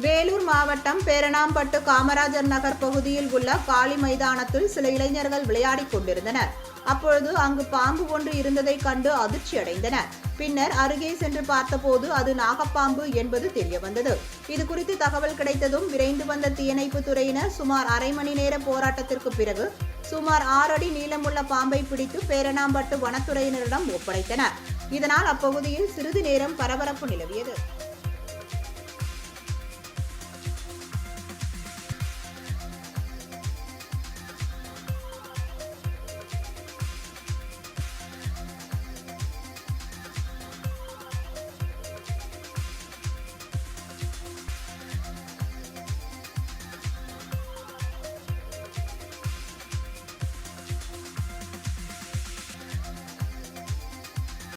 வேலூர் மாவட்டம் பேரணாம்பட்டு காமராஜர் நகர் பகுதியில் உள்ள காலி மைதானத்தில் சில இளைஞர்கள் விளையாடிக் கொண்டிருந்தனர். அப்பொழுது அங்கு பாம்பு ஒன்று இருந்ததை கண்டு அதிர்ச்சி அடைந்தனர். பின்னர் அருகே சென்று பார்த்தபோது அது நாகப்பாம்பு என்பது தெரியவந்தது. இதுகுறித்து தகவல் கிடைத்ததும் விரைந்து வந்த தீயணைப்பு துறையினர் சுமார் அரை மணி நேர போராட்டத்திற்கு பிறகு சுமார் 6 அடி நீளமுள்ள பாம்பை பிடித்து பேரணாம்பட்டு வனத்துறையினரிடம் ஒப்படைத்தனர். இதனால் அப்பகுதியில் சிறிது நேரம் பரபரப்பு நிலவியது.